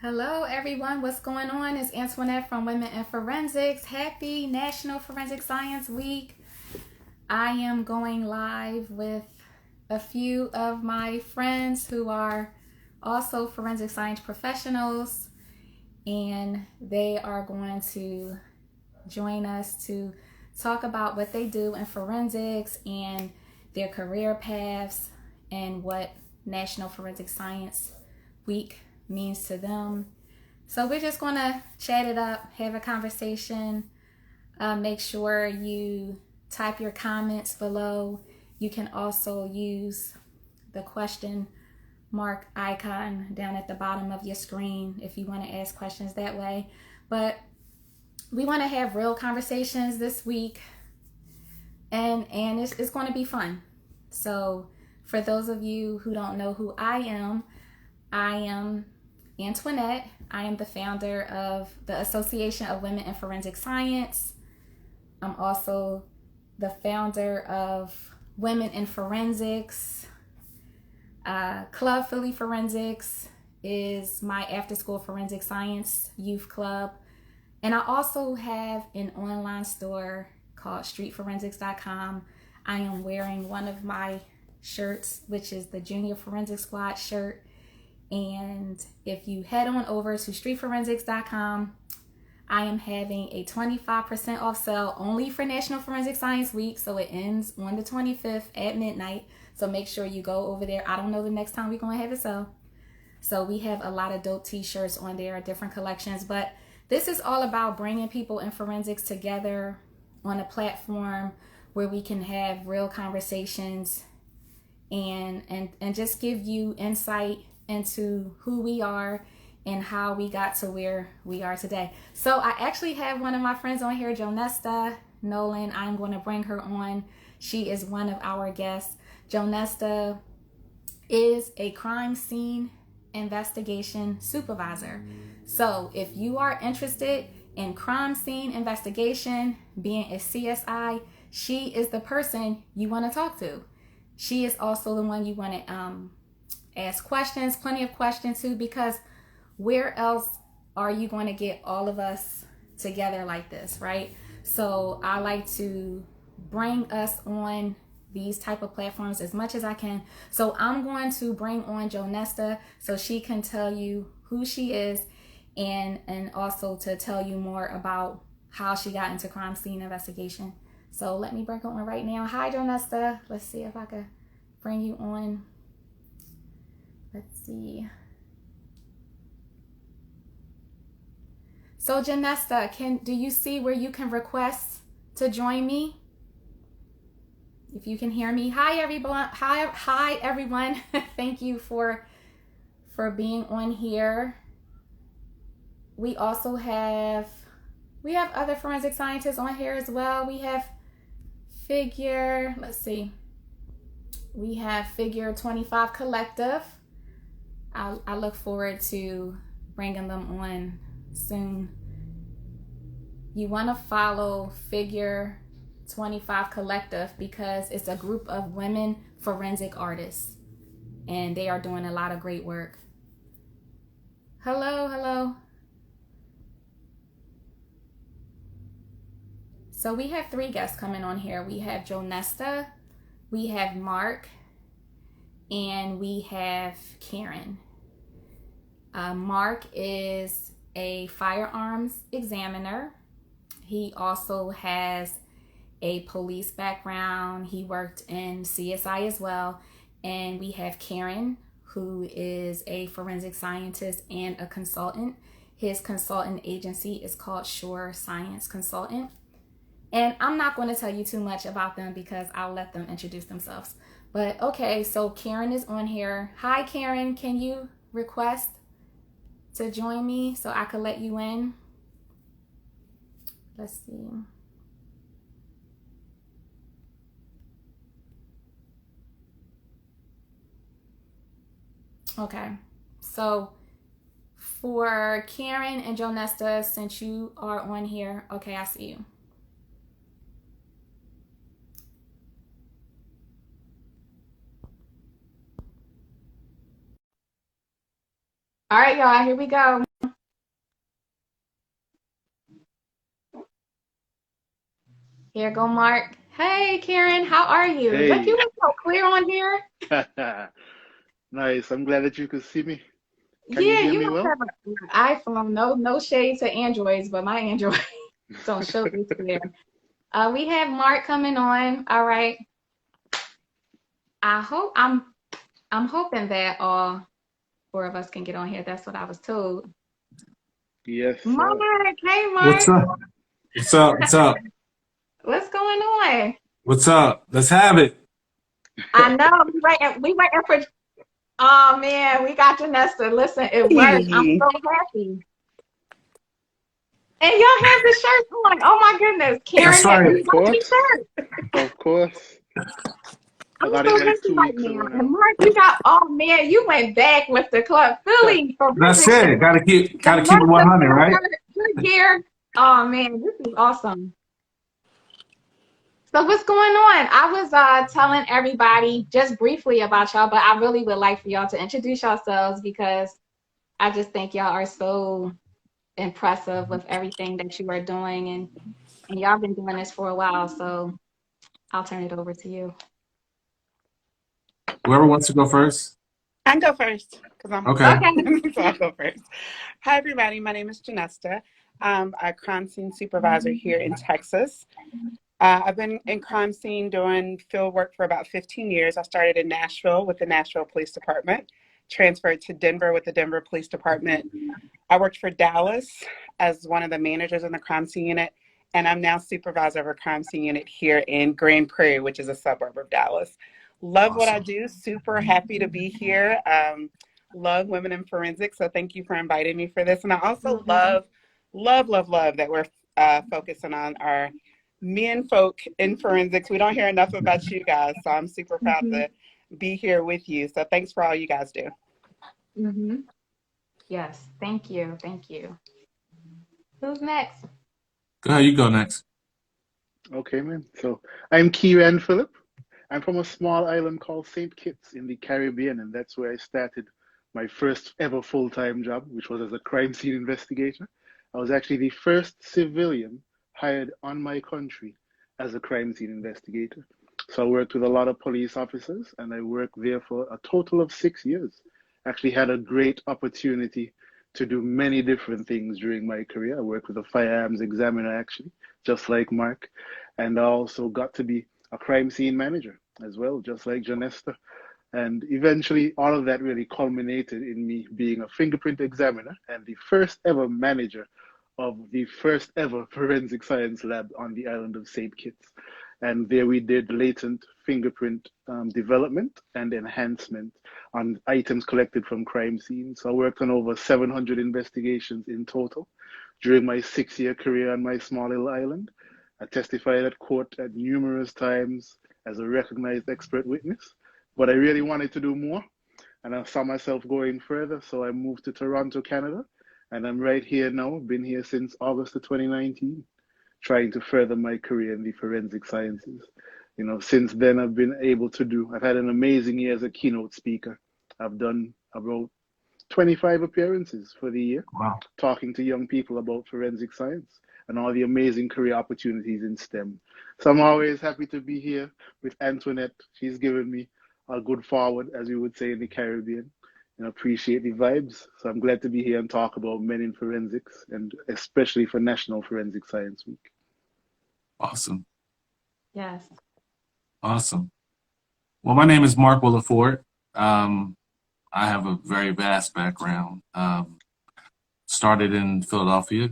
Hello everyone, what's going on? It's Antoinette from Women in Forensics. Happy National Forensic Science Week. I am going live with a few of my friends who are also forensic science professionals, and they are going to join us to talk about what they do in forensics and their career paths and what National Forensic Science Week means to them. So we're just going to chat it up, have a conversation. Make sure you type your comments below. You can also use the question mark icon down at the bottom of your screen if you want to ask questions that way. But we want to have real conversations this week, and it's going to be fun. So for those of you who don't know who I am Antoinette. I am the founder of the Association of Women in Forensic Science. I'm also the founder of Women in Forensics. Club Philly Forensics is my after-school forensic science youth club. And I also have an online store called streetforensics.com. I am wearing one of my shirts, which is the Junior Forensic Squad shirt. And if you head on over to streetforensics.com, I am having a 25% off sale only for National Forensic Science Week. So it ends on the 25th at midnight. So make sure you go over there. I don't know the next time we're going to have it sale. So we have a lot of dope t-shirts on there, different collections. But this is all about bringing people in forensics together on a platform where we can have real conversations and just give you insight into who we are and how we got to where we are today. So I actually have one of my friends on here, Janesta Nolan. I'm going to bring her on. She is one of our guests. Janesta is a crime scene investigation supervisor. So if you are interested in crime scene investigation, being a CSI, she is the person you want to talk to. She is also the one you want to ask questions, plenty of questions too, because where else are you going to get all of us together like this, right? So I like to bring us on these type of platforms as much as I can. So I'm going to bring on Janesta so she can tell you who she is and also to tell you more about how she got into crime scene investigation. So let me bring her on right now. Hi, Janesta. Let's see if I can bring you on. Let's see. So Janesta, do you see where you can request to join me? If you can hear me. Hi everyone. Hi everyone. Thank you for being on here. We also have other forensic scientists on here as well. We have Figure 25 Collective. I look forward to bringing them on soon. You want to follow Figure 25 Collective because it's a group of women forensic artists, and they are doing a lot of great work. Hello. So we have 3 guests coming on here. We have Janesta, we have Mark, and we have Kiran. Mark is a firearms examiner. He also has a police background. He worked in CSI as well. And we have Kiran, who is a forensic scientist and a consultant. His consultant agency is called Sure Science Consultant. And I'm not going to tell you too much about them because I'll let them introduce themselves. But okay, so Kiran is on here. Hi, Kiran. Can you request to join me so I could let you in? Let's see. Okay, so for Kiran and Janesta, since you are on here, okay, I see you. All right, y'all, here we go. Here go Mark. Hey, Karen, how are you? Look, you Hey, look so clear on here. nice. I'm glad that you could see me. Can you Yeah, hear you me must well? have an iPhone. No shade to Androids, but my Android don't show this clear. We have Mark coming on. All right. I hope I'm hoping that all four of us can get on here. That's what I was told. Yes, sir. Mark, hey What's Mark, up? What's up? What's up? what's going on? What's up? Let's have it. I know we waiting for. Oh man, we got Janesta. Listen, it worked. I'm Hey. so happy. And y'all have the shirts on. Oh my goodness. That's Karen had right. we Of got these course. shirts. Of course. I I'm got so it like happy two right weeks now. ago And now. Mark, you got oh man, you went back with the Club Philly That's forensic it. shirt. The Gotta keep it rest of 100, your right? good gear. Oh man, this is awesome. So what's going on? I was telling everybody just briefly about y'all, but I really would like for y'all to introduce yourselves because I just think y'all are so impressive with everything that you are doing and y'all been doing this for a while, so I'll turn it over to you. Whoever wants to go first. I can go first because I'm Okay. new. Okay. So I'll go first. Hi, everybody. My name is Janesta. I'm a crime scene supervisor here in Texas. I've been in crime scene doing field work for about 15 years. I started in Nashville with the Nashville Police Department, transferred to Denver with the Denver Police Department. I worked for Dallas as one of the managers in the crime scene unit, and I'm now supervisor of a crime scene unit here in Grand Prairie, which is a suburb of Dallas. Love what I Awesome. do. Super happy to be here. Love women in forensics. So thank you for inviting me for this. And I also Mhm. love that we're focusing on our men folk in forensics. We don't hear enough about you guys. So I'm super proud Mhm. to be here with you. So thanks for all you guys do. Mhm. Yes. Thank you. Thank you. Who's next? Go ahead. You go next. Okay, man. So I'm Kiran Philip. I'm from a small island called St. Kitts in the Caribbean, and that's where I started my first ever full-time job, which was as a crime scene investigator. I was actually the first civilian hired on my country as a crime scene investigator. So I worked with a lot of police officers, and I worked there for a total of 6 years. Actually had a great opportunity to do many different things during my career. I worked with a firearms examiner, actually, just like Mark, and I also got to be a crime scene manager as well, just like Janesta. And eventually, all of that really culminated in me being a fingerprint examiner and the first ever manager of the first ever forensic science lab on the island of St. Kitts. And there we did latent fingerprint development and enhancement on items collected from crime scenes. So I worked on over 700 investigations in total during my 6 year career on my small little island. I testified at court at numerous times as a recognized expert witness, but I really wanted to do more and I saw myself going further. So I moved to Toronto, Canada, and I'm right here now. Been here since August of 2019, trying to further my career in the forensic sciences. Since then, I've had an amazing year as a keynote speaker. I've done about 25 appearances for the year, Wow. talking to young people about forensic science and all the amazing career opportunities in STEM. So I'm always happy to be here with Antoinette. She's given me a good forward, as we would say in the Caribbean, and appreciate the vibes. So I'm glad to be here and talk about men in forensics, and especially for National Forensic Science Week. Awesome. Yes. Awesome. Well, my name is Mark Williford. Um, I have a very vast background. Started in Philadelphia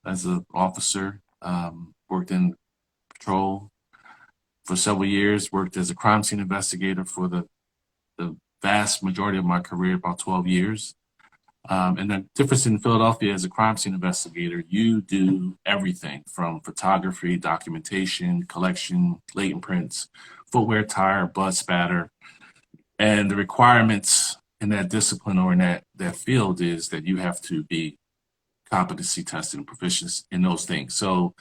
as an officer, worked in patrol for several years, worked as a crime scene investigator for the vast majority of my career, about 12 years. And the difference in Philadelphia as a crime scene investigator, you do everything from photography, documentation, collection, latent prints, footwear, tire, blood spatter. And the requirements in that discipline or in that field is that you have to be competency tested and proficient in those things. So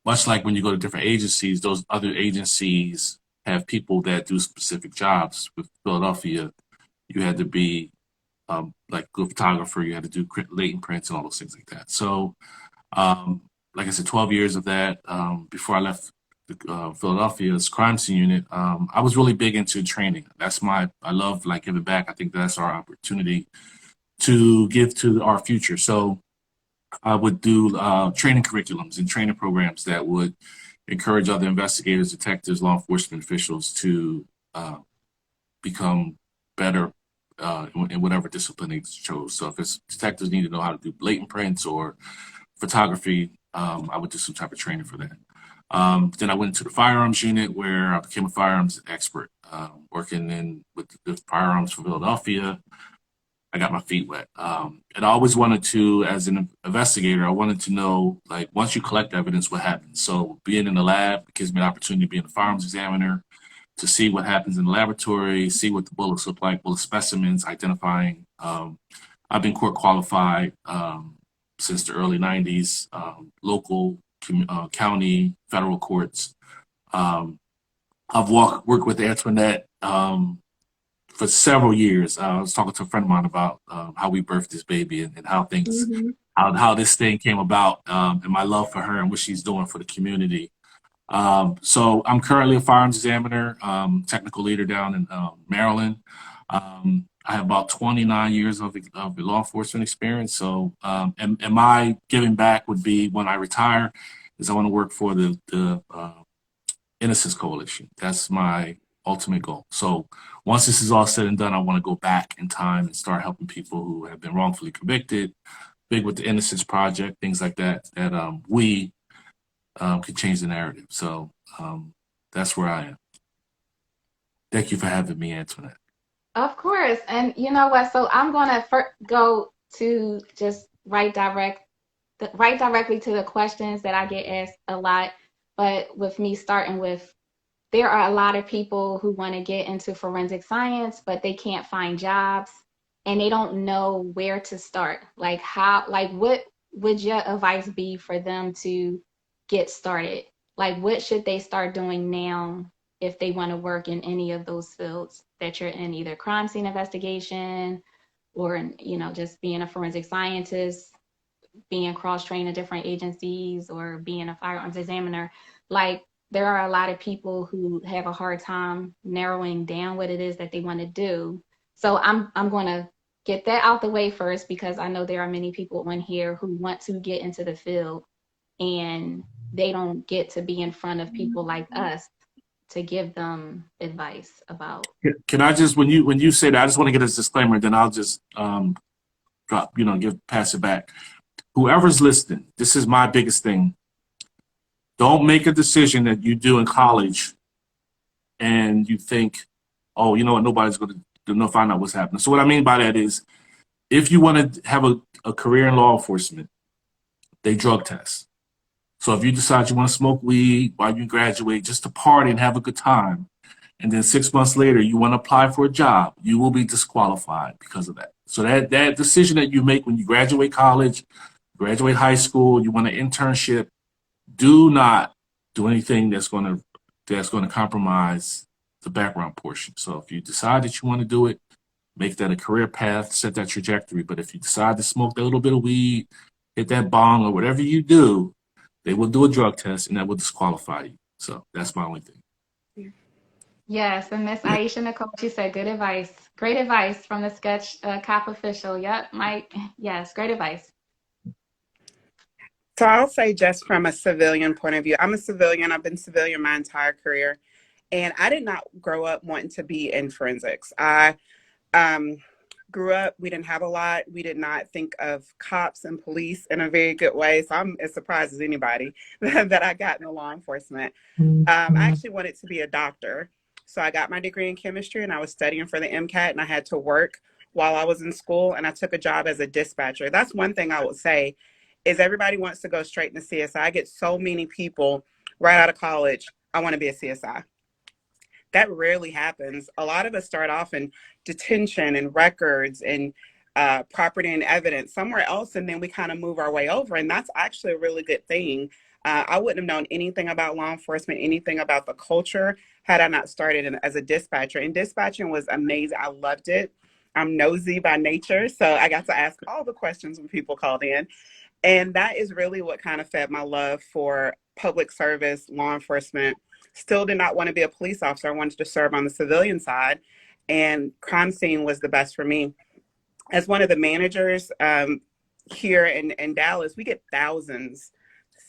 much like when you go to different agencies, those other agencies have people that do specific jobs. With Philadelphia, you had to be like a good photographer, you had to do latent prints and all those things like that. So, like I said, 12 years of that. Before I left Philadelphia's crime scene unit, I was really big into training. I love like giving back. I think that's our opportunity to give to our future. So I would do training curriculums and training programs that would encourage other investigators, detectives, law enforcement officials to become better in whatever discipline they chose. So if it's detectives need to know how to do blatant prints or photography, I would do some type of training for that. Then I went into the firearms unit where I became a firearms expert, working with the firearms for Philadelphia. I got my feet wet. And I always wanted to, as an investigator, I wanted to know, like, once you collect evidence, what happens? So being in the lab gives me an opportunity to be a firearms examiner, to see what happens in the laboratory, see what the bullets look like, bullet specimens, identifying. I've been court qualified since the early 90s, local, county, federal courts. I've worked with Antoinette for several years. I was talking to a friend of mine about how we birthed this baby and how things, how this thing came about, and my love for her and what she's doing for the community. So I'm currently a firearms examiner, technical leader down in Maryland. I have about 29 years of law enforcement experience. So, and my giving back would be when I retire, is I want to work for the Innocence Coalition. That's my ultimate goal. So once this is all said and done, I want to go back in time and start helping people who have been wrongfully convicted, big with the Innocence Project, things like that, that we could change the narrative. So that's where I am. Thank you for having me, Antoinette. Of course. And you know what? So I'm going to go to just right directly to the questions that I get asked a lot. But with me starting with, there are a lot of people who want to get into forensic science, but they can't find jobs and they don't know where to start. Like what would your advice be for them to get started? Like, what should they start doing now if they want to work in any of those fields that you're in, either crime scene investigation or, just being a forensic scientist, being cross-trained in different agencies, or being a firearms examiner? Like, there are a lot of people who have a hard time narrowing down what it is that they want to do. So I'm going to get that out the way first, because I know there are many people in here who want to get into the field and they don't get to be in front of people like us to give them advice about. Can I just, when you say that, I just want to get a disclaimer, then I'll just pass it back. Whoever's listening, this is my biggest thing. Don't make a decision that you do in college and you think, oh, you know what, nobody's going to find out what's happening. So what I mean by that is, if you want to have a career in law enforcement, they drug test. So if you decide you want to smoke weed while you graduate just to party and have a good time, and then 6 months later you want to apply for a job, you will be disqualified because of that. So that decision that you make when you graduate college, graduate high school, you want an internship, do not do anything that's going to compromise the background portion. So if you decide that you want to do it, make that a career path, set that trajectory. But if you decide to smoke that little bit of weed, hit that bong, or whatever you do, they will do a drug test and that will disqualify you. So that's my only thing. Yes, and Miss Aisha Nicole, she said, good advice. Great advice from the sketch cop official. Yep, Mike. Yes, great advice. So I'll say, just from a civilian point of view, I'm a civilian. I've been civilian my entire career, and I did not grow up wanting to be in forensics. I grew up, we didn't have a lot. We did not think of cops and police in a very good way. So I'm as surprised as anybody that I got into law enforcement. I actually wanted to be a doctor. So I got my degree in chemistry and I was studying for the MCAT, and I had to work while I was in school, and I took a job as a dispatcher. That's one thing I would say, is everybody wants to go straight into CSI. I get so many people right out of college, I want to be a CSI. That rarely happens. A lot of us start off in detention and records and property and evidence somewhere else, and then we kind of move our way over, and that's actually a really good thing. I wouldn't have known anything about law enforcement, anything about the culture, had I not started as a dispatcher. And dispatching was amazing. I loved it. I'm nosy by nature, so I got to ask all the questions when people called in. And that is really what kind of fed my love for public service, law enforcement, still did not want to be a police officer. I wanted to serve on the civilian side, and crime scene was the best for me. As one of the managers here in Dallas, we get thousands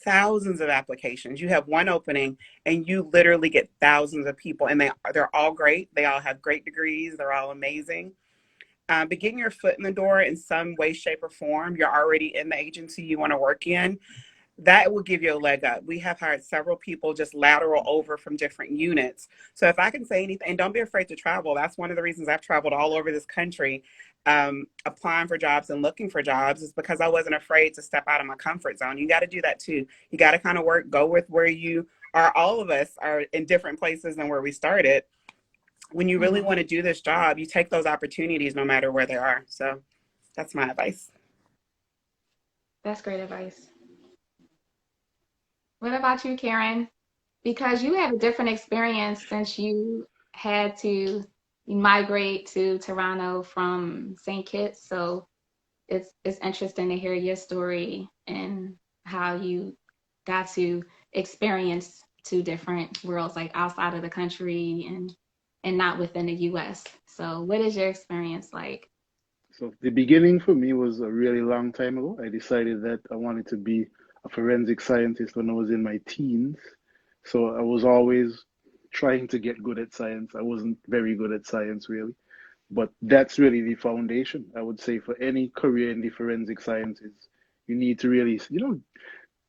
of applications. You have one opening and you literally get thousands of people, and they're all great. They all have great degrees. They're all amazing. But getting your foot in the door in some way, shape, or form, you're already in the agency you want to work in, that will give you a leg up. We have hired several people just lateral over from different units. So if I can say anything, and don't be afraid to travel. That's one of the reasons I've traveled all over this country, applying for jobs and looking for jobs, is because I wasn't afraid to step out of my comfort zone. You got to do that too. You got to kind of go with where you are. All of us are in different places than where we started. When you really want to do this job, you take those opportunities no matter where they are. So that's my advice. That's great advice. What about you, Kiran? Because you had a different experience since you had to migrate to Toronto from St. Kitts. So it's interesting to hear your story and how you got to experience two different worlds, like outside of the country and not within the US. So what is your experience like? So the beginning for me was a really long time ago. I decided that I wanted to be a forensic scientist when I was in my teens. So I was always trying to get good at science. I wasn't very good at science, really. But that's really the foundation, I would say, for any career in the forensic sciences. You need to really,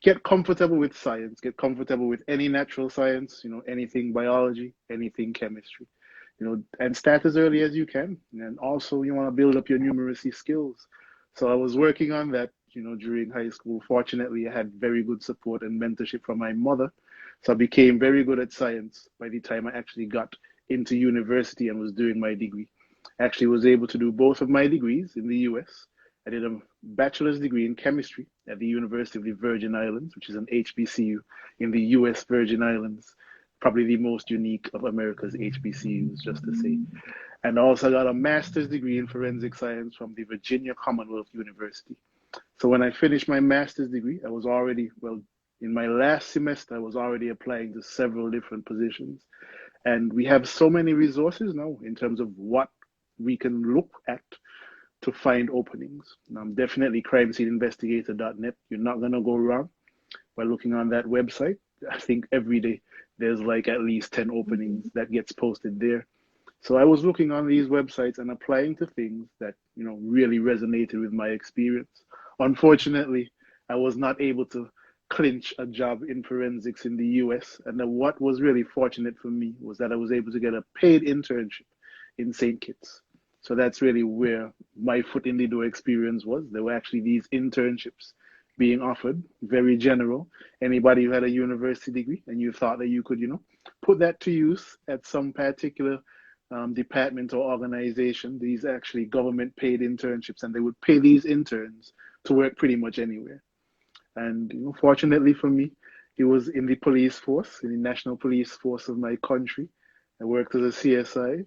get comfortable with science, get comfortable with any natural science, anything biology, anything chemistry, and start as early as you can. And also, you want to build up your numeracy skills. So I was working on that, during high school. Fortunately, I had very good support and mentorship from my mother. So I became very good at science by the time I actually got into university and was doing my degree. I actually was able to do both of my degrees in the US. I did a bachelor's degree in chemistry at the University of the Virgin Islands, which is an HBCU in the US Virgin Islands, probably the most unique of America's HBCUs, just to say. And also got a master's degree in forensic science from the Virginia Commonwealth University. So when I finished my master's degree, I was already, in my last semester, I was already applying to several different positions. And we have so many resources now in terms of what we can look at to find openings. Definitely crimesceneinvestigator.net. You're not going to go wrong by looking on that website. I think every day there's at least 10 openings that gets posted there. So I was looking on these websites and applying to things that, really resonated with my experience. Unfortunately, I was not able to clinch a job in forensics in the US. And then what was really fortunate for me was that I was able to get a paid internship in St. Kitts. So that's really where my foot in the door experience was. There were actually these internships being offered, very general. Anybody who had a university degree and you thought that you could, put that to use at some particular department or organization, these actually government paid internships, and they would pay these interns to work pretty much anywhere. And fortunately for me, it was in the police force, in the national police force of my country. I worked as a CSI,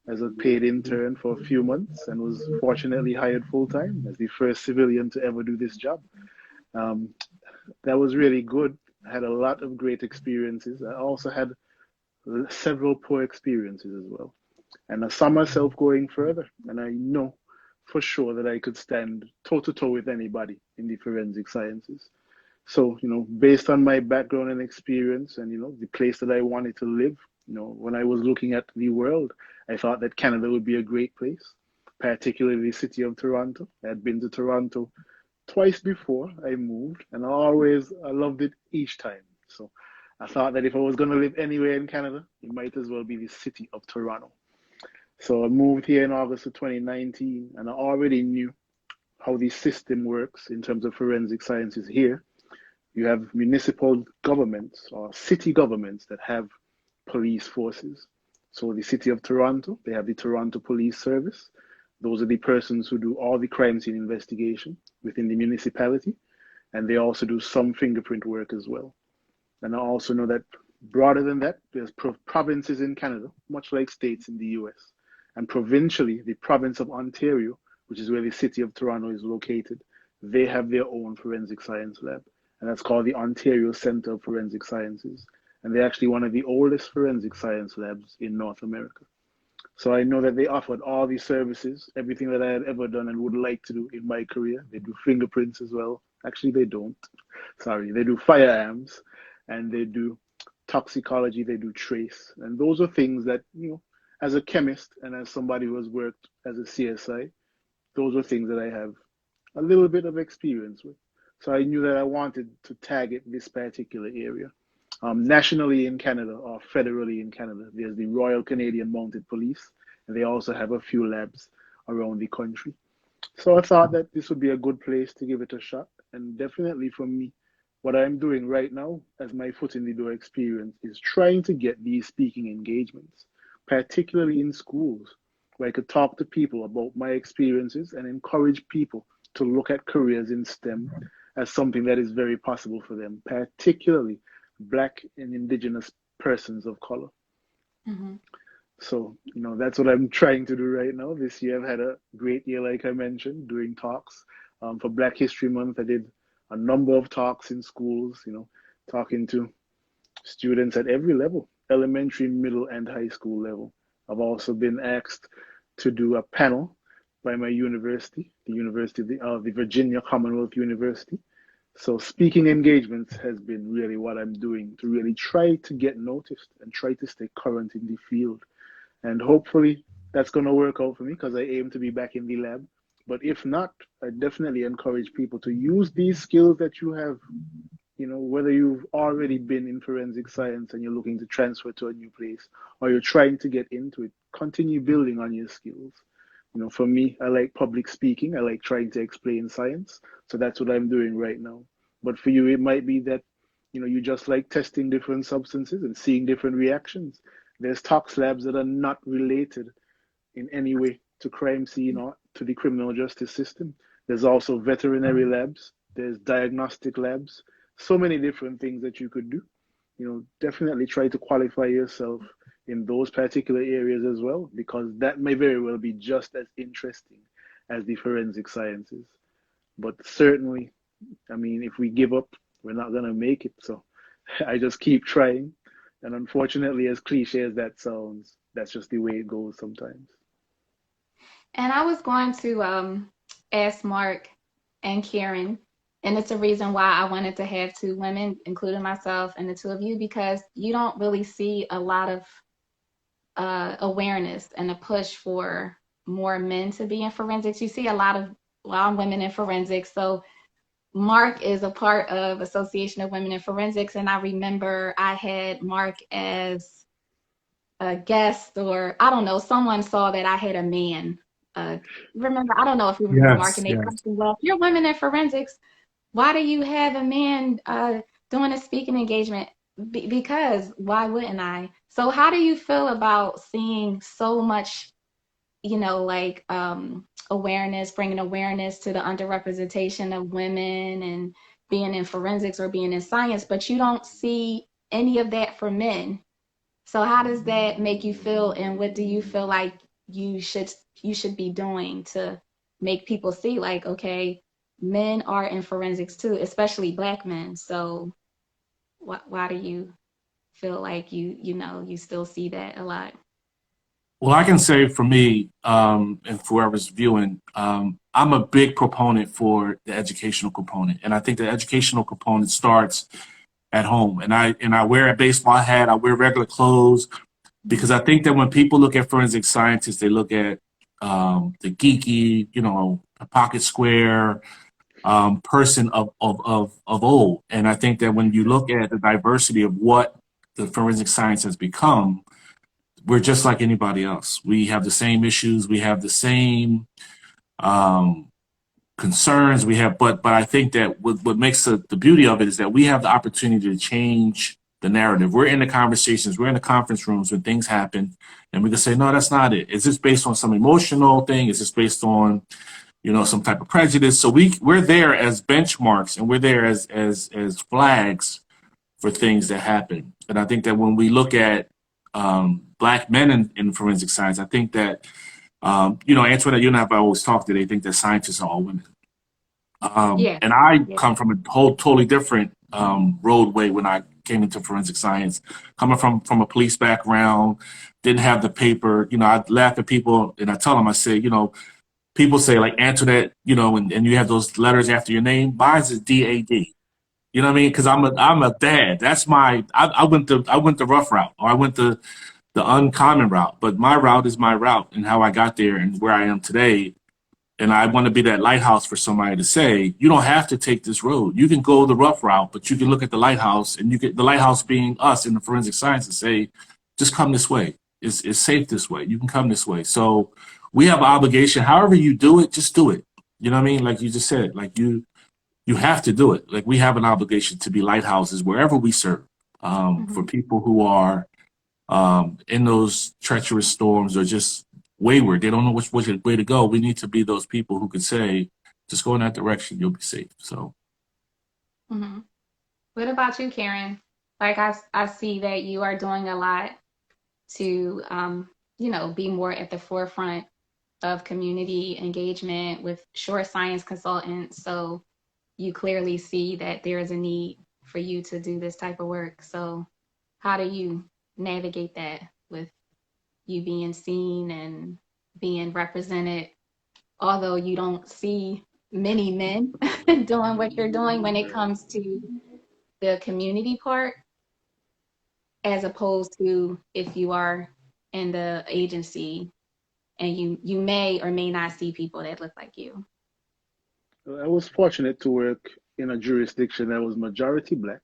as a paid intern for a few months, and was fortunately hired full-time as the first civilian to ever do this job. That was really good. I had a lot of great experiences. I also had several poor experiences as well. And I saw myself going further, and I know for sure that I could stand toe-to-toe with anybody in the forensic sciences. So, based on my background and experience and, the place that I wanted to live, when I was looking at the world, I thought that Canada would be a great place, particularly the city of Toronto. I had been to Toronto twice before I moved, and I loved it each time. So I thought that if I was going to live anywhere in Canada, it might as well be the city of Toronto. So I moved here in August of 2019, and I already knew how the system works in terms of forensic sciences here. You have municipal governments or city governments that have police forces. So the city of Toronto, they have the Toronto Police Service. Those are the persons who do all the crime scene investigation within the municipality. And they also do some fingerprint work as well. And I also know that broader than that, there's provinces in Canada, much like states in the US. And provincially, the province of Ontario, which is where the city of Toronto is located, they have their own forensic science lab. and that's called the Ontario Centre of Forensic Sciences. And they're actually one of the oldest forensic science labs in North America. So I know that they offered all these services, everything that I had ever done and would like to do in my career. They do fingerprints as well. Actually, they don't. Sorry, they do firearms, and they do toxicology, they do trace. And those are things that, as a chemist and as somebody who has worked as a CSI, those are things that I have a little bit of experience with. So I knew that I wanted to target this particular area. Nationally in Canada or federally in Canada, there's the Royal Canadian Mounted Police, and they also have a few labs around the country. So I thought that this would be a good place to give it a shot. And definitely for me, what I'm doing right now as my foot in the door experience is trying to get these speaking engagements, particularly in schools, where I could talk to people about my experiences and encourage people to look at careers in STEM as something that is very possible for them, particularly Black and Indigenous persons of color. Mm-hmm. So, that's what I'm trying to do right now. This year, I've had a great year, like I mentioned, doing talks. For Black History Month, I did a number of talks in schools, talking to students at every level, elementary, middle, and high school level. I've also been asked to do a panel by my university, the Virginia Commonwealth University. So speaking engagements has been really what I'm doing to really try to get noticed and try to stay current in the field. And hopefully that's going to work out for me because I aim to be back in the lab. But if not, I definitely encourage people to use these skills that you have, whether you've already been in forensic science and you're looking to transfer to a new place or you're trying to get into it, continue building on your skills. For me, I like public speaking. I like trying to explain science. So that's what I'm doing right now. But for you, it might be that, you just like testing different substances and seeing different reactions. There's tox labs that are not related in any way to crime scene or to the criminal justice system. There's also veterinary labs. There's diagnostic labs. So many different things that you could do. Definitely try to qualify yourself in those particular areas as well, because that may very well be just as interesting as the forensic sciences. But certainly, if we give up, we're not going to make it. So I just keep trying. And unfortunately, as cliche as that sounds, that's just the way it goes sometimes. And I was going to ask Mark and Kiran, and it's a reason why I wanted to have two women, including myself and the two of you, because you don't really see a lot of awareness and a push for more men to be in forensics. You see a lot of women in forensics. So Mark is a part of Association of Women in Forensics, and I remember I had Mark as a guest, or I don't know, someone saw that I had a man. Remember, I don't know if you remember, Mark, and they asked me, well, if you're women in forensics, why do you have a man doing a speaking engagement? Because why wouldn't I? So how do you feel about seeing so much, awareness, bringing awareness to the underrepresentation of women and being in forensics or being in science, but you don't see any of that for men? So how does that make you feel, and what do you feel like you should be doing to make people see, like, okay, men are in forensics too, especially Black men? So why do you feel like you still see that a lot? Well, I can say for me, and for whoever's viewing, I'm a big proponent for the educational component. And I think the educational component starts at home. And I wear a baseball hat, I wear regular clothes, because I think that when people look at forensic scientists, they look at the geeky, pocket square person of old. And I think that when you look at the diversity of what the forensic science has become, we're just like anybody else. We have the same issues. We have the same concerns. But I think that what makes the beauty of it is that we have the opportunity to change the narrative. We're in the conversations. We're in the conference rooms when things happen, and we can say, no, that's not it. Is this based on some emotional thing? Is this based on, some type of prejudice? So we're there as benchmarks, and we're there as flags for things that happen. And I think that when we look at Black men in forensic science, I think that, Antoinette, you and I have always talked that they think that scientists are all women. Yeah. And I Yeah. come from a whole totally different roadway when I came into forensic science. Coming from a police background, didn't have the paper. You know, I laugh at people and I tell them, I say, you know, people say like Antoinette, you know, and you have those letters after your name. Mine's is DAD. You know what I mean? Because I'm a dad. That's my I went the rough route, or I went the uncommon route. But my route is my route, and how I got there and where I am today. And I want to be that lighthouse for somebody to say, you don't have to take this road. You can go the rough route, but you can look at the lighthouse, and you get the lighthouse being us in the forensic science, and say, just come this way. It's safe this way. You can come this way. So we have an obligation. However you do it, just do it. You know what I mean? Like you just said, like you have to do it. Like we have an obligation to be lighthouses wherever we serve, for people who are in those treacherous storms or just wayward. They don't know which way to go. We need to be those people who could say, just go in that direction, you'll be safe. So. Mm-hmm. What about you, Karen? Like I see that you are doing a lot to, you know, be more at the forefront of community engagement with Shore Science Consultants. So you clearly see that there is a need for you to do this type of work. So how do you navigate that with you being seen and being represented, although you don't see many men doing what you're doing when it comes to the community part, as opposed to if you are in the agency and you may or may not see people that look like you? I was fortunate to work in a jurisdiction that was majority Black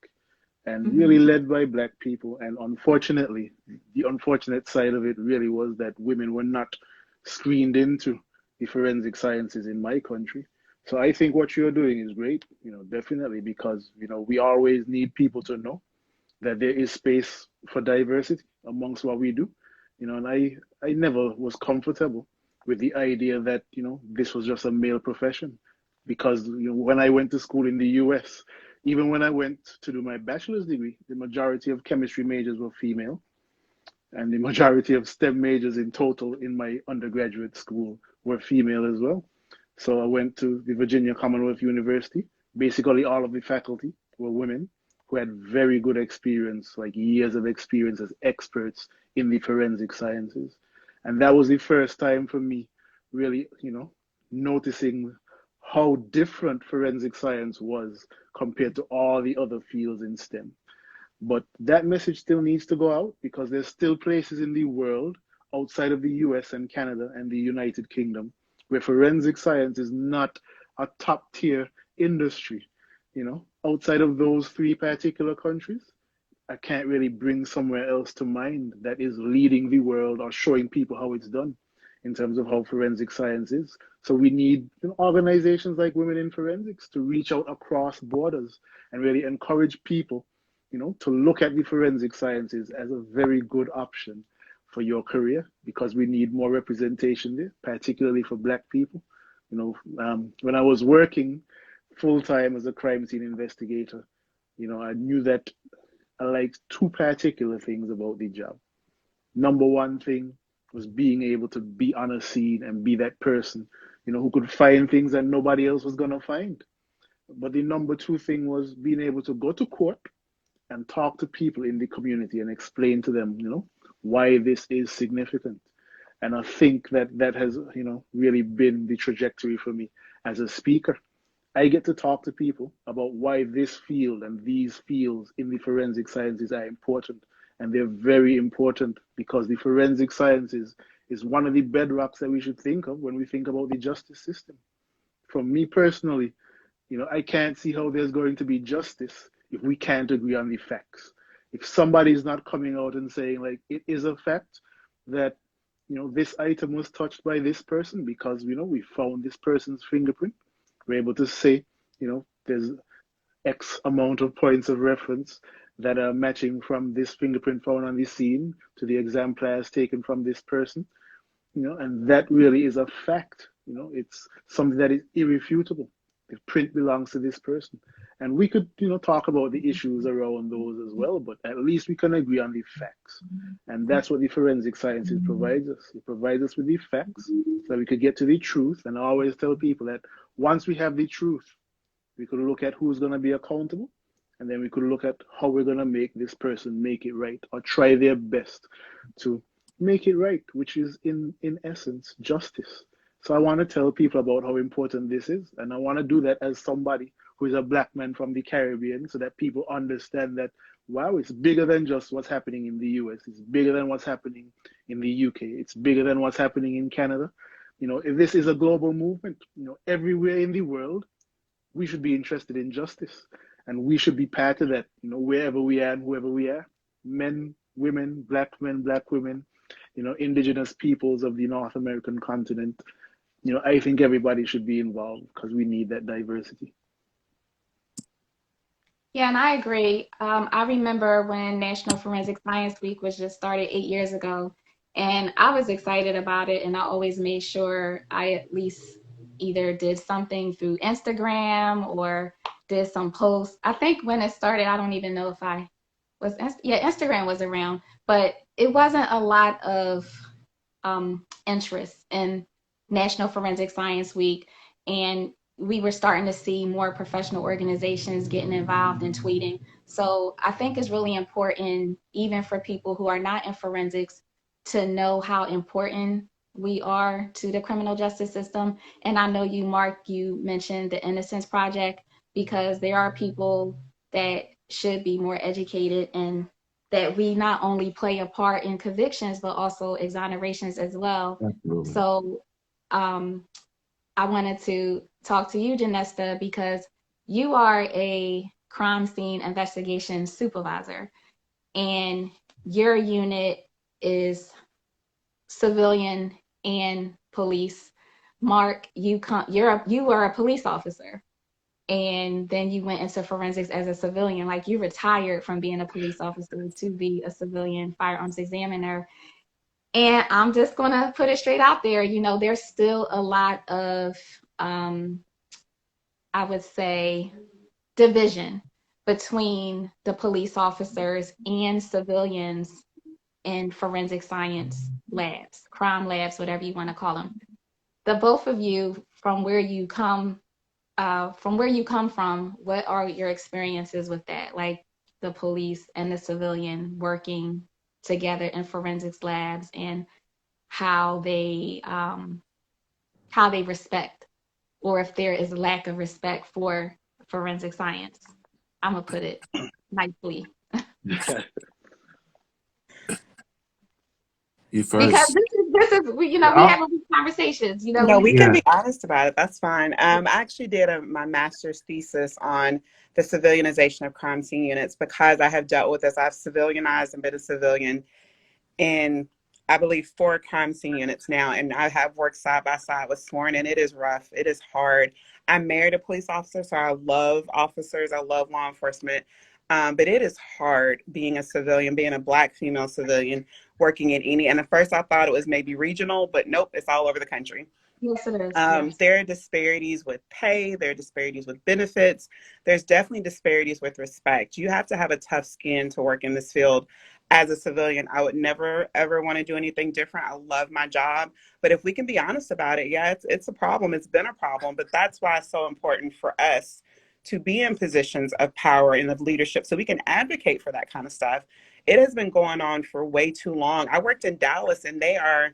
and Mm-hmm. really led by Black people. And unfortunately, the unfortunate side of it really was that women were not screened into the forensic sciences in my country. So I think what you're doing is great, you know, definitely, because, you know, we always need people to know that there is space for diversity amongst what we do. You know, and I never was comfortable with the idea that, you know, this was just a male profession. Because, you know, when I went to school in the US, even when I went to do my bachelor's degree, the majority of chemistry majors were female, and the majority of STEM majors in total in my undergraduate school were female as well. So I went to the Virginia Commonwealth University. Basically, all of the faculty were women who had very good experience, like years of experience as experts in the forensic sciences. And that was the first time for me really, you know, noticing how different forensic science was compared to all the other fields in STEM. But that message still needs to go out because there's still places in the world outside of the US and Canada and the United Kingdom where forensic science is not a top tier industry. You know, outside of those three particular countries, I can't really bring somewhere else to mind that is leading the world or showing people how it's done in terms of how forensic science is. So we need, you know, organizations like Women in Forensics to reach out across borders and really encourage people, you know, to look at the forensic sciences as a very good option for your career, because we need more representation there, particularly for Black people. You know, when I was working full time as a crime scene investigator, you know, I knew that I liked two particular things about the job. Number one thing was being able to be on a scene and be that person, you know, who could find things that nobody else was going to find. But the number two thing was being able to go to court and talk to people in the community and explain to them, you know, why this is significant. And I think that that has, you know, really been the trajectory for me as a speaker. I get to talk to people about why this field and these fields in the forensic sciences are important. And they're very important because the forensic sciences is one of the bedrocks that we should think of when we think about the justice system. For me personally, you know, I can't see how there's going to be justice if we can't agree on the facts. If somebody is not coming out and saying, like, it is a fact that, you know, this item was touched by this person because, you know, we found this person's fingerprint, we're able to say, you know, there's X amount of points of reference that are matching from this fingerprint found on the scene to the exemplars taken from this person, you know, and that really is a fact. You know, it's something that is irrefutable. The print belongs to this person. And we could, you know, talk about the issues around those as well, but at least we can agree on the facts. And that's what the forensic sciences provides us. It provides us with the facts so that we could get to the truth. And I always tell people that once we have the truth, We could look at who's going to be accountable, and then we could look at how we're going to make this person make it right or try their best to make it right, which is in essence justice. So I want to tell people about how important this is, and I want to do that as somebody who is a black man from the Caribbean, so that people understand that, wow, it's bigger than just what's happening in the US. It's bigger than what's happening in the UK. It's bigger than what's happening in Canada. You know, if this is a global movement, you know, everywhere in the world, we should be interested in justice, and we should be part of that, you know, wherever we are and whoever we are, men, women, black women, you know, indigenous peoples of the North American continent. You know, I think everybody should be involved because we need that diversity. Yeah, and I agree. I remember when National Forensic Science Week was just started 8 years ago, and I was excited about it, and I always made sure I at least either did something through Instagram or did some posts. I think when it started, I don't even know if I was, yeah, Instagram was around, but it wasn't a lot of interest in National Forensic Science Week, and we were starting to see more professional organizations getting involved in tweeting. So I think it's really important, even for people who are not in forensics, to know how important we are to the criminal justice system. And I know you, Mark, you mentioned the Innocence Project, because there are people that should be more educated, and that we not only play a part in convictions, but also exonerations as well. Absolutely. So I wanted to talk to you, Janesta, because you are a crime scene investigation supervisor, and your unit is civilian and police. Mark, you are a police officer, and then you went into forensics as a civilian. Like, you retired from being a police officer to be a civilian firearms examiner. And I'm just going to put it straight out there. You know, there's still a lot of, I would say, division between the police officers and civilians in forensic science labs, crime labs, whatever you want to call them. The both of you, from where you come from, what are your experiences with that? Like, the police and the civilian working together in forensics labs, and how they respect, or if there is a lack of respect for forensic science. I'm gonna put it nicely. You Because first. this is we have these conversations. You know, No, we Yeah. can be honest about it. That's fine. I actually did my master's thesis on the civilianization of crime scene units, because I have dealt with this. I've civilianized and been a civilian in, I believe, 4 crime scene units now, and I have worked side by side with sworn, and it is rough. It is hard. I'm married a police officer, so I love officers. I love law enforcement. But it is hard being a civilian, being a Black female civilian, working in any. And at first I thought it was maybe regional, but nope, it's all over the country. yes, it is. Yes. There are disparities with pay. There are disparities with benefits. There's definitely disparities with respect. You have to have a tough skin to work in this field. As a civilian, I would never, ever want to do anything different. I love my job. But if we can be honest about it, yeah, it's a problem. It's been a problem. But that's why it's so important for us to be in positions of power and of leadership, so we can advocate for that kind of stuff. It has been going on for way too long. I worked in Dallas, and they are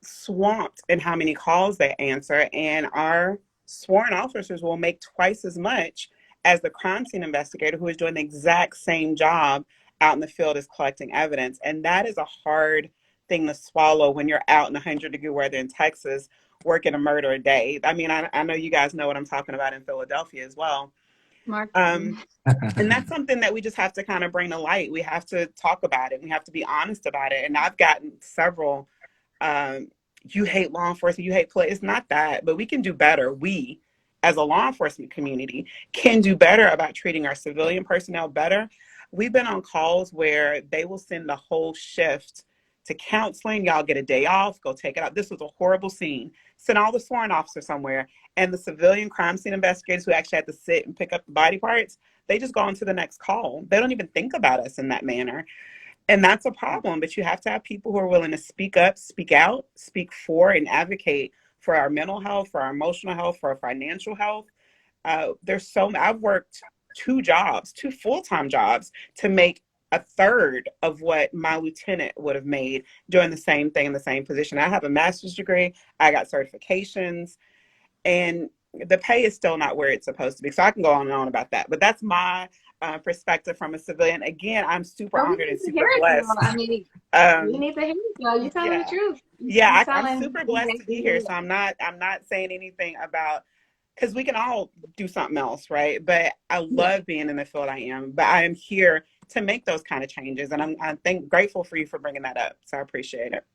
swamped in how many calls they answer, and our sworn officers will make twice as much as the crime scene investigator who is doing the exact same job out in the field as collecting evidence. And that is a hard thing to swallow when you're out in 100-degree weather in Texas working a murder a day. I mean, I know you guys know what I'm talking about in Philadelphia as well. Mark. And that's something that we just have to kind of bring to light. We have to talk about it. We have to be honest about it. And I've gotten several, you hate law enforcement, you hate police. It's not that, but we can do better. We, as a law enforcement community, can do better about treating our civilian personnel better. We've been on calls where they will send the whole shift to counseling. Y'all get a day off, go take it out. This was a horrible scene. Send all the sworn officers somewhere, and the civilian crime scene investigators who actually had to sit and pick up the body parts, they just go on to the next call. They don't even think about us in that manner. And that's a problem. But you have to have people who are willing to speak up, speak out, speak for, and advocate for our mental health, for our emotional health, for our financial health. I've worked two full-time jobs to make a third of what my lieutenant would have made doing the same thing in the same position. I have a master's degree, I got certifications, and the pay is still not where it's supposed to be. So I can go on and on about that, but that's my perspective from a civilian. Again, I'm super So we honored need and to super hear it, girl. blessed. I mean, we need to hear it, girl. You're telling the Yeah. truth. Yeah, I'm telling super blessed to be here. So I'm not saying anything about, because we can all do something else, right? But I love being in the field I am. But I am here to make those kind of changes, and I'm grateful for you for bringing that up. So I appreciate it.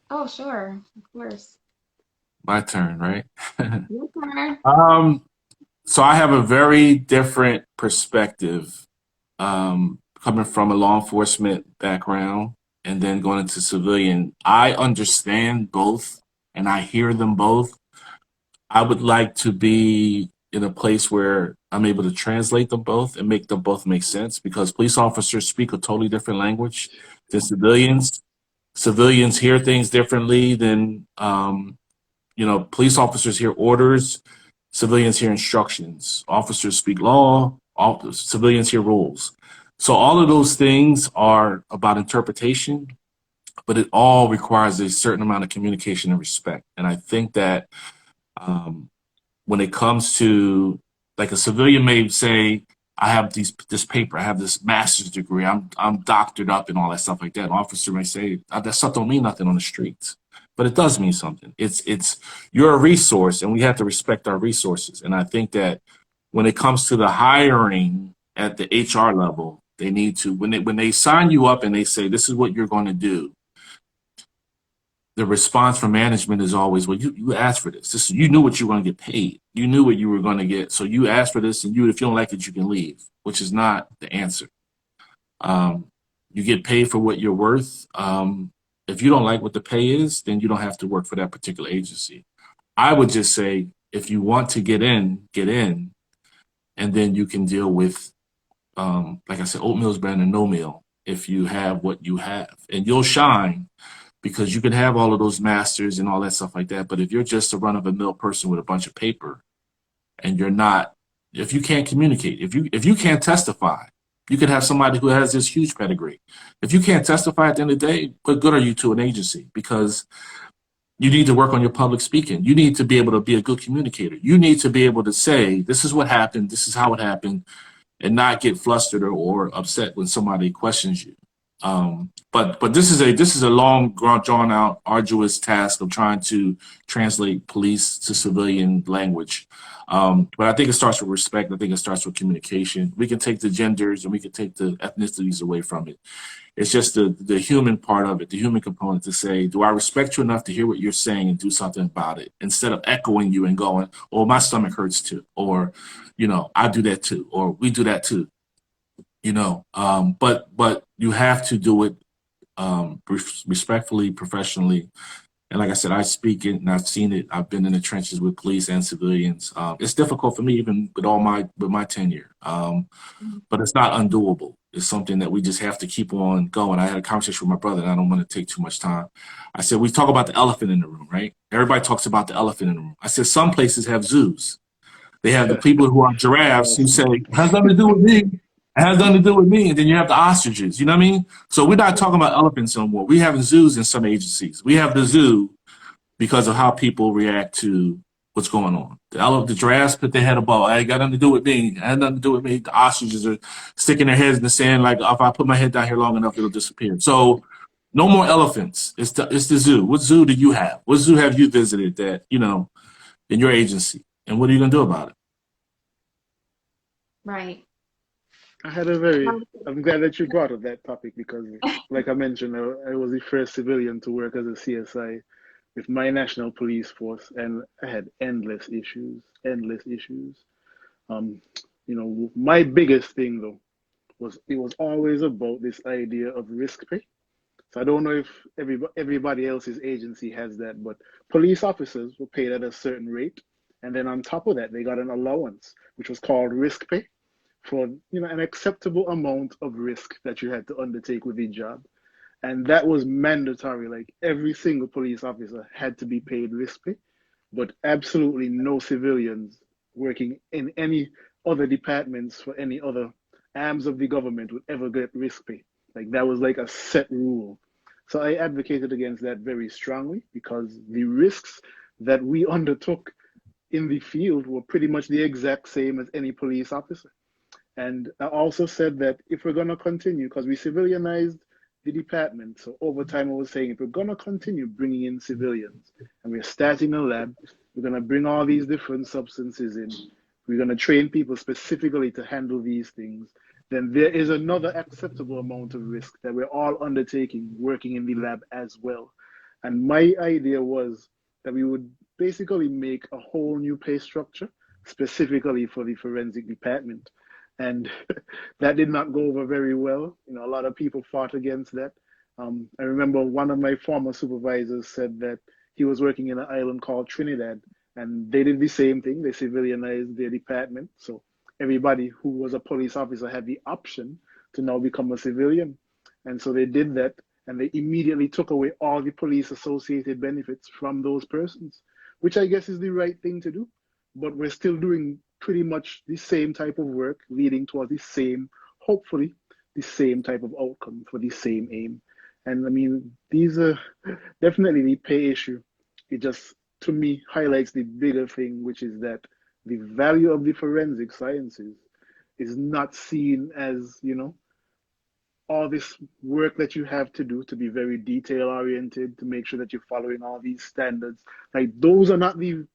Oh, sure, of course. My turn, right? Your turn. So I have a very different perspective, coming from a law enforcement background and then going into civilian. I understand both and I hear them both. I would like to be in a place where I'm able to translate them both and make them both make sense, because police officers speak a totally different language than civilians. Civilians hear things differently than, police officers hear orders, civilians hear instructions. Officers speak law, civilians hear rules. So all of those things are about interpretation, but it all requires a certain amount of communication and respect. And I think that when it comes to, like, a civilian may say, I have this paper, I have this master's degree, I'm doctored up and all that stuff like that. An officer may say, that stuff don't mean nothing on the streets. But it does mean something. You're a resource, and we have to respect our resources. And I think that when it comes to the hiring at the HR level, they need to, when they sign you up and they say, this is what you're going to do, the response from management is always, well, you asked for this. You knew what you were going to get paid. You knew what you were going to get. So you asked for this, and if you don't like it, you can leave, which is not the answer. You get paid for what you're worth. If you don't like what the pay is, then you don't have to work for that particular agency. I would just say, if you want to get in, and then you can deal with, like I said, oatmeal is better than no meal if you have what you have. And you'll shine, because you can have all of those masters and all that stuff like that. But if you're just a run-of-the-mill person with a bunch of paper, and if you can't communicate, if you can't testify, you could have somebody who has this huge pedigree. If you can't testify at the end of the day, what good are you to an agency? Because you need to work on your public speaking. You need to be able to be a good communicator. You need to be able to say, this is what happened, this is how it happened, and not get flustered or upset when somebody questions you. But this is a long, drawn out, arduous task of trying to translate police to civilian language. But I think it starts with respect. I think it starts with communication. We can take the genders and we can take the ethnicities away from it. It's just the human part of it, the human component, to say, do I respect you enough to hear what you're saying and do something about it, instead of echoing you and going, oh, my stomach hurts too, or, I do that too, or we do that too. But you have to do it respectfully, professionally. And like I said, I speak it and I've seen it. I've been in the trenches with police and civilians. It's difficult for me, even with my tenure. But it's not undoable. It's something that we just have to keep on going. I had a conversation with my brother, and I don't want to take too much time. I said, we talk about the elephant in the room, right? Everybody talks about the elephant in the room. I said, some places have zoos. They have the people who are giraffes who say, it has nothing to do with me. It has nothing to do with me. And then you have the ostriches, you know what I mean? So we're not talking about elephants no more. We have zoos in some agencies. We have the zoo because of how people react to what's going on. The giraffes put their head above. It got nothing to do with me. It had nothing to do with me. The ostriches are sticking their heads in the sand like, if I put my head down here long enough, it'll disappear. So no more elephants. It's the zoo. What zoo do you have? What zoo have you visited that, in your agency? And what are you going to do about it? Right. I'm glad that you brought up that topic, because like I mentioned, I was the first civilian to work as a CSI with my national police force, and I had endless issues. My biggest thing though it was always about this idea of risk pay. So I don't know if everybody else's agency has that, but police officers were paid at a certain rate, and then on top of that, they got an allowance, which was called risk pay, for an acceptable amount of risk that you had to undertake with the job. And that was mandatory. Like, every single police officer had to be paid risk pay, but absolutely no civilians working in any other departments for any other arms of the government would ever get risk pay. Like that was like a set rule. So I advocated against that very strongly because the risks that we undertook in the field were pretty much the exact same as any police officer. And I also said that if we're going to continue, because we civilianized the department, so over time I was saying if we're going to continue bringing in civilians and we're starting a lab, we're going to bring all these different substances in, we're going to train people specifically to handle these things, then there is another acceptable amount of risk that we're all undertaking working in the lab as well. And my idea was that we would basically make a whole new pay structure specifically for the forensic department. And that did not go over very well. You know, a lot of people fought against that. I remember one of my former supervisors said that he was working in an island called Trinidad, and they did the same thing. They civilianized their department. So everybody who was a police officer had the option to now become a civilian. And so they did that, and they immediately took away all the police associated benefits from those persons, which I guess is the right thing to do. But we're still doing pretty much the same type of work, leading towards the same, hopefully, the same type of outcome for the same aim. And I mean, these are definitely the pay issue. It just, to me, highlights the bigger thing, which is that the value of the forensic sciences is not seen as, you know, all this work that you have to do to be very detail oriented, to make sure that you're following all these standards. Like those are not the,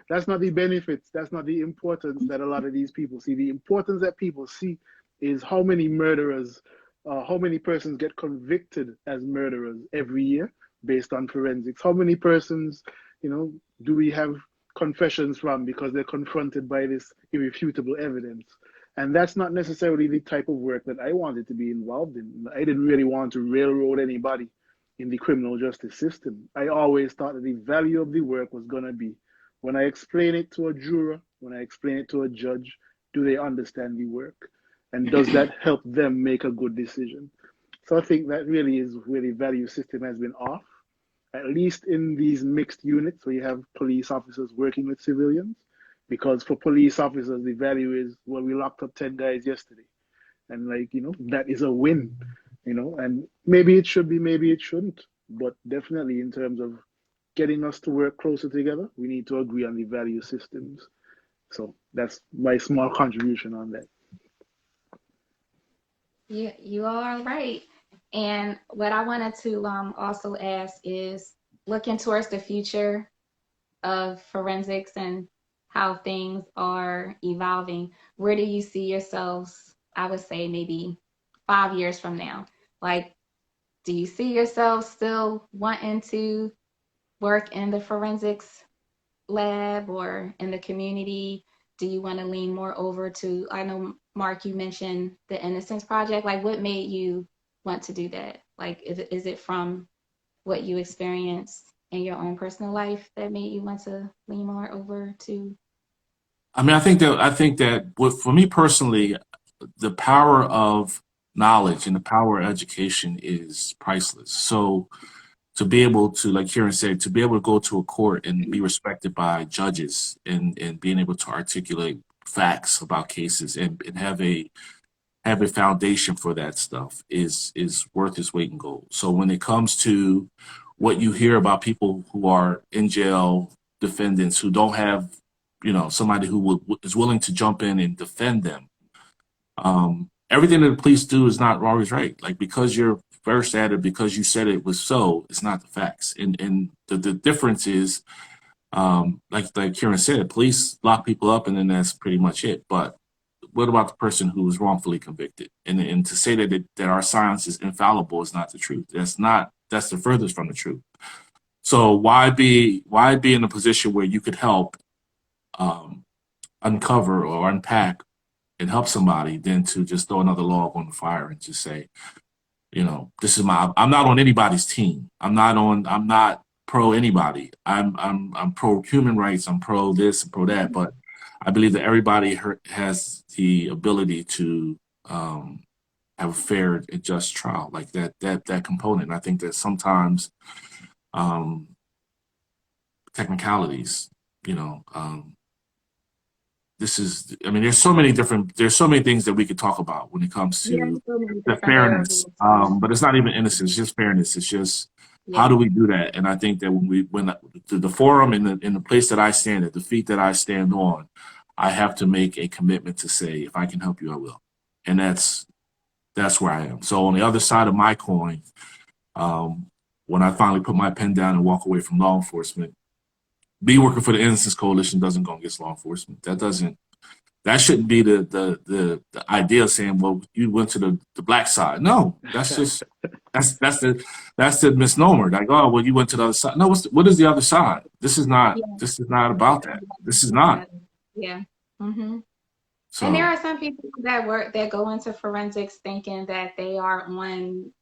that's not the benefits. That's not the importance that a lot of these people see. The importance that people see is how many murderers, how many persons get convicted as murderers every year based on forensics. How many persons, you know, do we have confessions from because they're confronted by this irrefutable evidence? And that's not necessarily the type of work that I wanted to be involved in. I didn't really want to railroad anybody in the criminal justice system. I always thought that the value of the work was going to be when I explain it to a juror, when I explain it to a judge, do they understand the work? And does that help them make a good decision? So I think that really is where the value system has been off, at least in these mixed units where you have police officers working with civilians. Because for police officers, the value is, well, we locked up 10 guys yesterday. And like, you know, that is a win, you know, and maybe it should be, maybe it shouldn't. But definitely in terms of getting us to work closer together, we need to agree on the value systems. So that's my small contribution on that. You are right. And what I wanted to also ask is looking towards the future of forensics and how things are evolving, where do you see yourselves, I would say maybe 5 years from now? Like, do you see yourself still wanting to work in the forensics lab or in the community? Do you want to lean more over to, I know, Mark, you mentioned the Innocence Project. Like, what made you want to do that? Like, is it from what you experienced in your own personal life that made you want to lean more over to? I mean, I think that for me personally, the power of knowledge and the power of education is priceless. So to be able to, like Kiran said, to be able to go to a court and be respected by judges and being able to articulate facts about cases and have a foundation for that stuff is worth its weight in gold. So when it comes to what you hear about people who are in jail, defendants who don't have, you know, somebody who is willing to jump in and defend them, everything that the police do is not always right. Like, because you're first at it, because you said it was so, it's not the facts. And the difference is, like Kiran said, police lock people up and then that's pretty much it. But what about the person who was wrongfully convicted? And to say that our science is infallible is not the truth. That's the furthest from the truth. So why be in a position where you could help uncover or unpack and help somebody than to just throw another log on the fire and just say, you know, I'm not on anybody's team. I'm not pro anybody. I'm pro human rights. I'm pro this and pro that. But I believe that everybody has the ability to have a fair and just trial, like that component. And I think that sometimes technicalities, you know, I mean, there's so many things that we could talk about when it comes to the fairness. But it's not even innocence, it's just fairness. It's just, how do we do that? And I think that when the forum in the place that I stand at, the feet that I stand on, I have to make a commitment to say, if I can help you, I will. And that's where I am. So on the other side of my coin, when I finally put my pen down and walk away from law enforcement, me working for the Innocence Coalition doesn't go against law enforcement. That shouldn't be the idea of saying, well, you went to the black side. No, that's just that's the misnomer. Like, oh, well, you went to the other side. No, what is the other side? This is not about that. This is not. Yeah. Mm-hmm. So, and there are some people that go into forensics thinking that they are on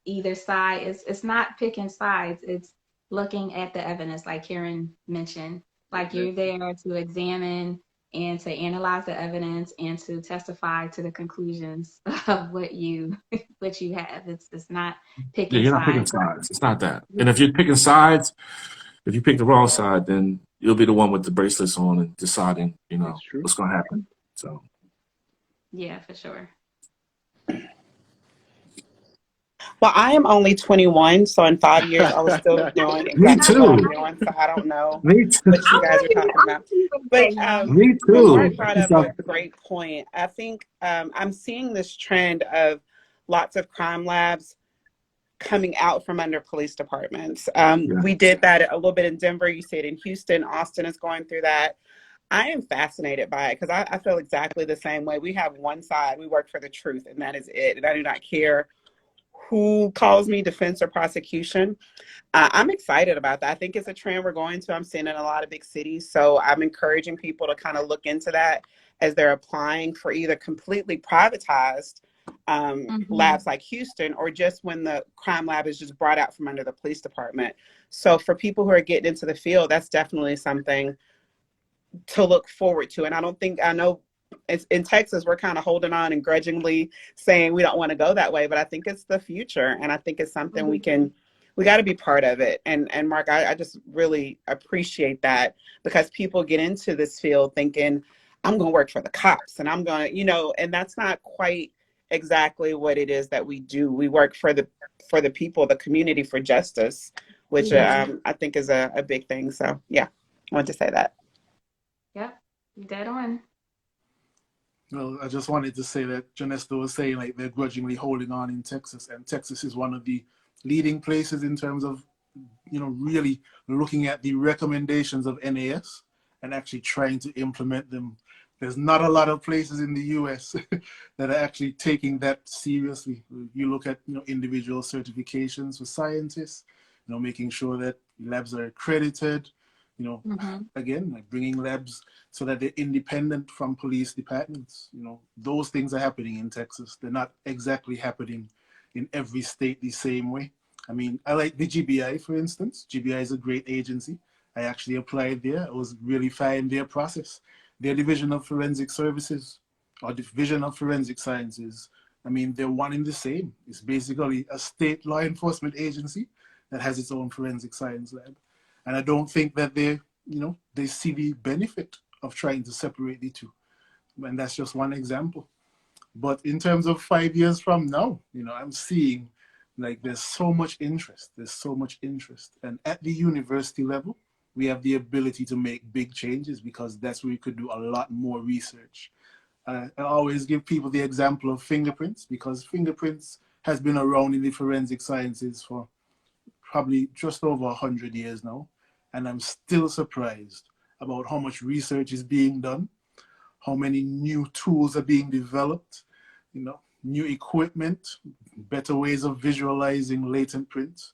either side. It's not picking sides. It's looking at the evidence, like Kiran mentioned. Like, you're there to examine and to analyze the evidence and to testify to the conclusions of what you have. It's not picking you're sides. not picking sides. It's not that. And if you're picking sides, if you pick the wrong side, then you'll be the one with the bracelets on and deciding, what's going to happen. So, yeah, for sure. Well, I am only 21, so in 5 years I was still doing exactly what I'm doing. So I don't know what you guys are talking about. But me too. Mark brought up a great point. I think I'm seeing this trend of lots of crime labs coming out from under police departments. We did that a little bit in Denver. You see it in Houston. Austin is going through that. I am fascinated by it because I feel exactly the same way. We have one side. We work for the truth, and that is it. And I do not care who calls me defense or prosecution. I'm excited about that. I think it's a trend we're going to. I'm seeing in a lot of big cities. So I'm encouraging people to kind of look into that as they're applying for either completely privatized labs like Houston, or just when the crime lab is just brought out from under the police department. So for people who are getting into the field, that's definitely something to look forward to. And I know it's in Texas, we're kind of holding on and grudgingly saying we don't want to go that way, but I think it's the future. And I think it's something we got to be part of it. And Mark, I just really appreciate that, because people get into this field thinking, I'm going to work for the cops and I'm going to, and that's not quite exactly what it is that we do. We work for the people, the community, for justice, which I think is a big thing. So yeah, I wanted to say that. Yep, dead on. Well, I just wanted to say that Janesta was saying, like, they're grudgingly holding on in Texas, and Texas is one of the leading places in terms of, really looking at the recommendations of NAS and actually trying to implement them. There's not a lot of places in the US that are actually taking that seriously. You look at, individual certifications for scientists, making sure that labs are accredited, again, like bringing labs so that they're independent from police departments. Those things are happening in Texas. They're not exactly happening in every state the same way. I mean, I like the GBI, for instance. GBI is a great agency. I actually applied there. I was really fine their process. Their Division of Forensic Services, or Division of Forensic Sciences, I mean, they're one in the same. It's basically a state law enforcement agency that has its own forensic science lab. And I don't think that they see the benefit of trying to separate the two. And that's just one example. But in terms of 5 years from now, I'm seeing, like, there's so much interest. And at the university level, we have the ability to make big changes, because that's where we could do a lot more research. I always give people the example of fingerprints, because fingerprints has been around in the forensic sciences for probably just over 100 years now. And I'm still surprised about how much research is being done, how many new tools are being developed, new equipment, better ways of visualizing latent prints.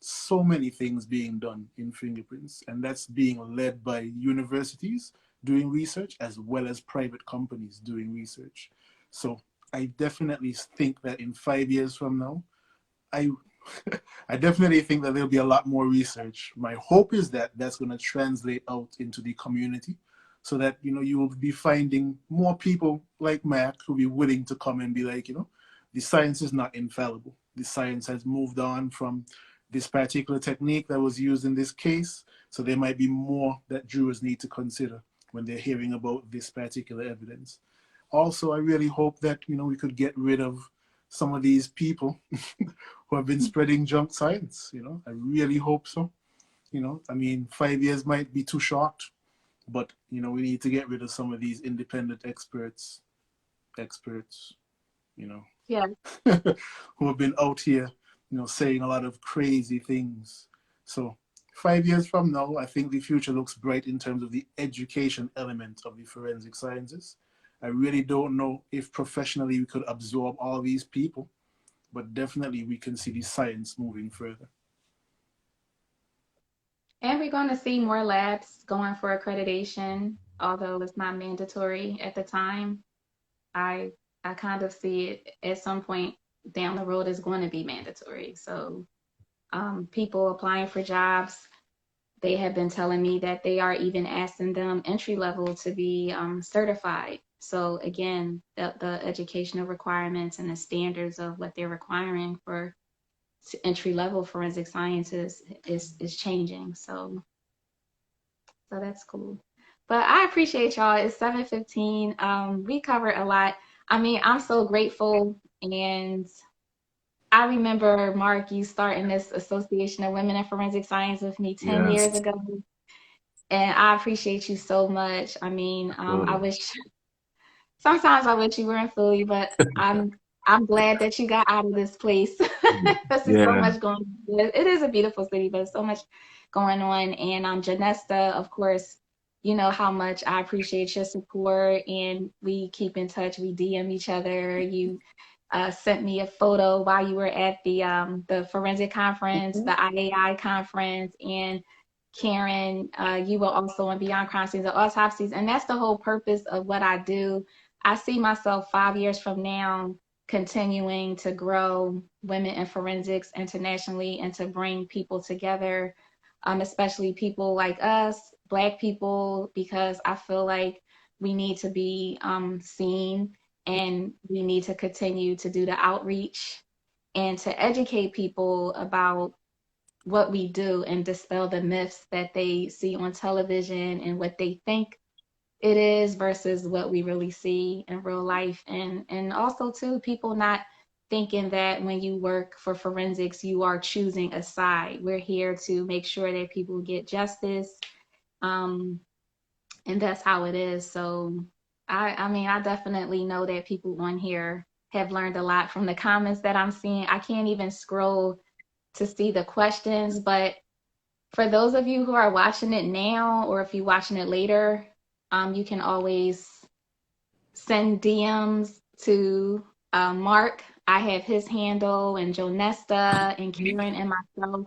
So many things being done in fingerprints, and that's being led by universities doing research as well as private companies doing research. So I definitely think that in 5 years from now, I definitely think that there'll be a lot more research. My hope is that that's going to translate out into the community, so that, you will be finding more people like Mark who will be willing to come and be like, the science is not infallible. The science has moved on from this particular technique that was used in this case. So there might be more that jurors need to consider. when they're hearing about this particular evidence. Also, I really hope that, you know, we could get rid of some of these people who have been spreading junk science. You know, I really hope so. You know, I mean, 5 years might be too short, but, you know, we need to get rid of some of these independent experts, you know, Yeah. who have been out here, you know, saying a lot of crazy things. So 5 years from now, I think the future looks bright in terms of the education element of the forensic sciences. I really don't know if professionally we could absorb all these people, but definitely we can see the science moving further. And we're going to see more labs going for accreditation, although it's not mandatory at the time. I kind of see it at some point down the road is going to be mandatory. So people applying for jobs, they have been telling me that they are even asking them entry level to be certified. So again, the educational requirements and the standards of what they're requiring for entry level forensic sciences is changing. So that's cool. But I appreciate y'all. It's 7:15. We covered a lot. I mean, I'm so grateful. And I remember, Mark, you starting this Association of Women in Forensic Science with me 10 years ago. And I appreciate you so much. I mean, sometimes I wish you were in Philly, but I'm glad that you got out of this place. There's so much going on. It is a beautiful city, but so much going on. And Janesta, of course, you know how much I appreciate your support, and we keep in touch. We DM each other. You sent me a photo while you were at the forensic conference, the IAI conference, and Kiran, you were also on Beyond Crime Scenes and Autopsies, and that's the whole purpose of what I do. I see myself 5 years from now continuing to grow women in forensics internationally and to bring people together, especially people like us, Black people, because I feel like we need to be seen, and we need to continue to do the outreach and to educate people about what we do and dispel the myths that they see on television and what they think it is versus what we really see in real life. And also too, people not thinking that when you work for forensics, you are choosing a side. We're here to make sure that people get justice. And that's how it is. So I mean, I definitely know that people on here have learned a lot from the comments that I'm seeing. I can't even scroll to see the questions, but for those of you who are watching it now, or if you're watching it later, you can always send DMs to Mark. I have his handle, and Janesta and Kiran and myself.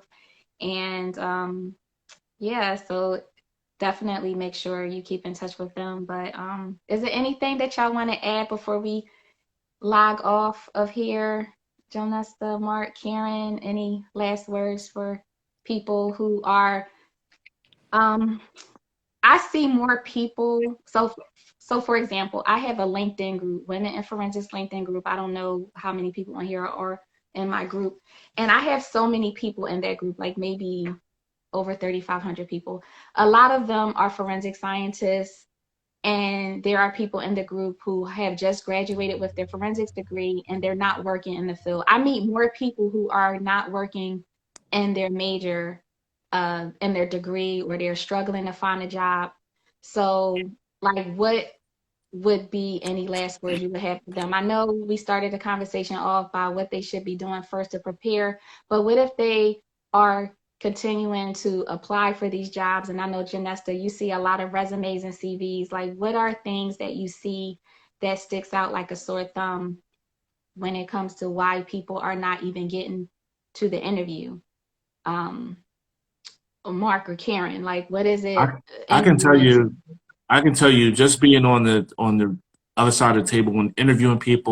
And yeah, so definitely make sure you keep in touch with them. But is there anything that y'all want to add before we log off of here? Janesta, Mark, Kiran, any last words for people who are I see more people. So for example, I have a LinkedIn group, Women in Forensics LinkedIn group. I don't know how many people on here are in my group. And I have so many people in that group, like maybe over 3,500 people. A lot of them are forensic scientists. And there are people in the group who have just graduated with their forensics degree and they're not working in the field. I meet more people who are not working in their major, in their degree, or they're struggling to find a job. So, like, what would be any last words you would have for them? I know we started the conversation off by what they should be doing first to prepare, but what if they are continuing to apply for these jobs? And I know, Janesta, you see a lot of resumes and CVs. Like, what are things that you see that sticks out like a sore thumb when it comes to why people are not even getting to the interview? Mark or Kiran, like, what is it? I can tell you, just being on the other side of the table when interviewing people,